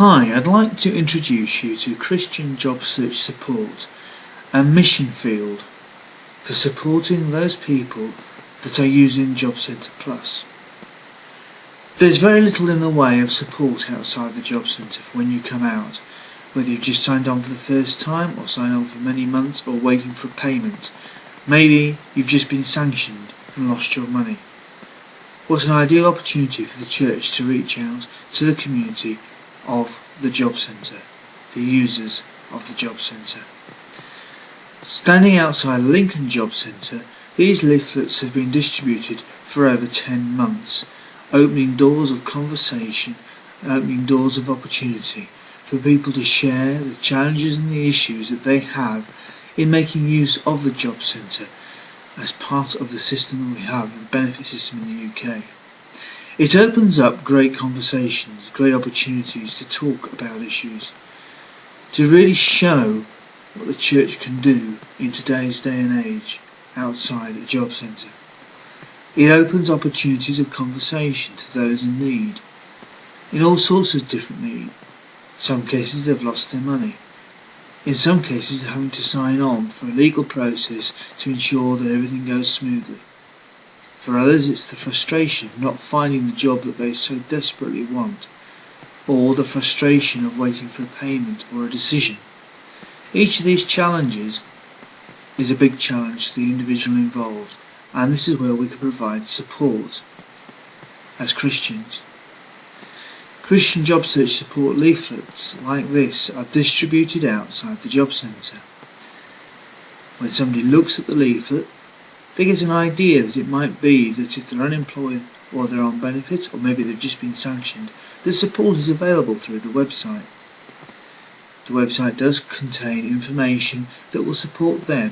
Hi, I'd like to introduce you to Christian Job Search Support, a mission field for supporting those people that are using Job Centre Plus. There's very little in the way of support outside the Job Centre for when you come out, whether you've just signed on for the first time or signed on for many months or waiting for payment. Maybe you've just been sanctioned and lost your money. What an ideal opportunity for the church to reach out to the community of the Job Centre, the users of the Job Centre. Standing outside Lincoln Job Centre, these leaflets have been distributed for over 10 months, opening doors of conversation, opening doors of opportunity for people to share the challenges and the issues that they have in making use of the Job Centre as part of the system that we have, the benefit system in the UK. It opens up great conversations, great opportunities to talk about issues, to really show what the church can do in today's day and age outside a job centre. It opens opportunities of conversation to those in need, in all sorts of different need. In some cases they've lost their money. In some cases they're having to sign on for a legal process to ensure that everything goes smoothly. For others it's the frustration of not finding the job that they so desperately want, or the frustration of waiting for a payment or a decision. Each of these challenges is a big challenge to the individual involved, and this is where we can provide support as Christians. Christian Job Search Support leaflets like this are distributed outside the job centre. When somebody looks at the leaflet, they get an idea that it might be that if they're unemployed or they're on benefit, or maybe they've just been sanctioned, the support is available through the website. The website does contain information that will support them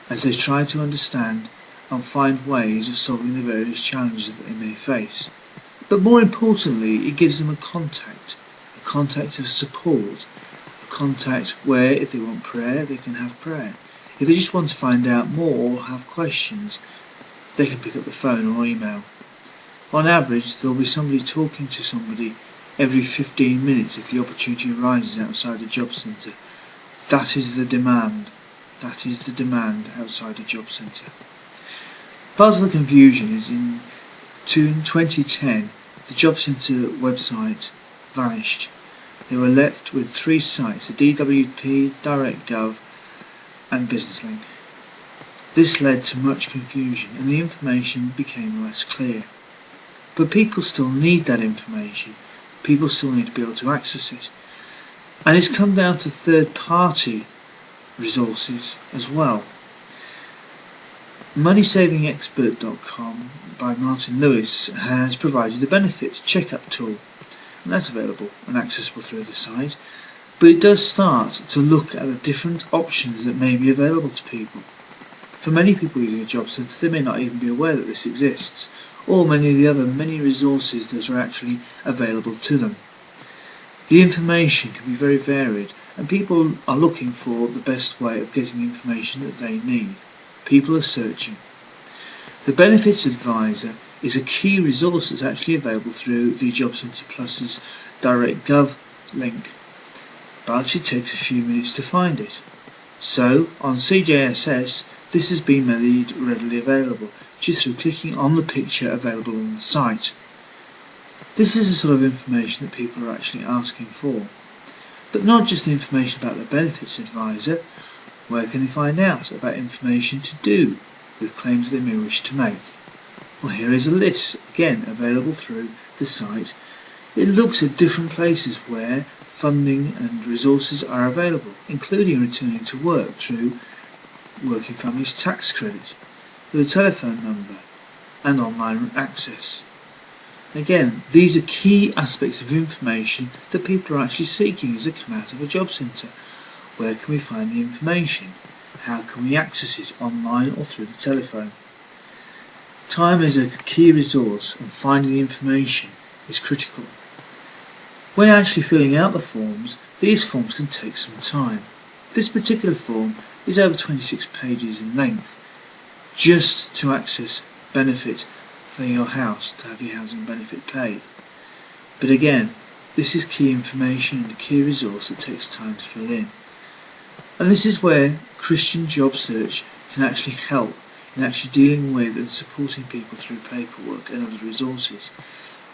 as they try to understand and find ways of solving the various challenges that they may face. But more importantly, it gives them a contact of support, a contact where if they want prayer, they can have prayer. If they just want to find out more or have questions, they can pick up the phone or email. On average, there will be somebody talking to somebody every 15 minutes if the opportunity arises outside a job centre. That is the demand. That is the demand outside a job centre. Part of the confusion is in 2010, the job centre website vanished. They were left with 3 sites, the DWP, DirectGov and BusinessLink. This led to much confusion and the information became less clear. But people still need that information. People still need to be able to access it. And it's come down to third-party resources as well. MoneySavingExpert.com by Martin Lewis has provided a benefits checkup tool, and that's available and accessible through the site. But it does start to look at the different options that may be available to people. For many people using a job centre, they may not even be aware that this exists, or many of the other many resources that are actually available to them. The information can be very varied, and people are looking for the best way of getting the information that they need. People are searching. The Benefits Advisor is a key resource that's actually available through the Job Centre Plus's DirectGov link, but it takes a few minutes to find it. So on Cjss, this has been made readily available just through clicking on the picture available on the site. This is the sort of information that people are actually asking for. But not just the information about the Benefits Advisor. Where can they find out about information to do with claims they may wish to make? Well, here is a list, again available through the site. It looks at different places where funding and resources are available, including returning to work through Working Families Tax Credit, with a telephone number and online access. Again, these are key aspects of information that people are actually seeking as they come out of a job centre. Where can we find the information? How can we access it online or through the telephone? Time is a key resource, and finding the information is critical. When actually filling out the forms, these forms can take some time. This particular form is over 26 pages in length, just to access benefit for your house, to have your housing benefit paid. But again, This is key information and a key resource that takes time to fill in. And this is where Christian Job Search can actually help in actually dealing with and supporting people through paperwork and other resources.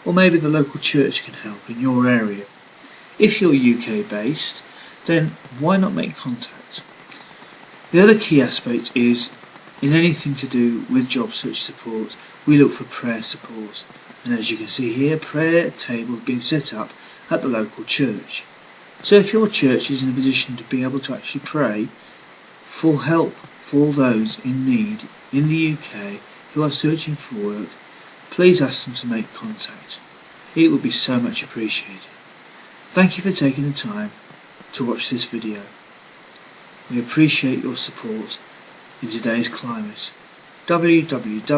Or maybe the local church can help in your area. If you're UK based, then why not make contact? The other key aspect is, in anything to do with job search support, we look for prayer support. And as you can see here, prayer table has been set up at the local church. So if your church is in a position to be able to actually pray for help for those in need in the UK who are searching for work, please ask them to make contact. It would be so much appreciated. Thank you for taking the time to watch this video. We appreciate your support in today's climate. www.cjss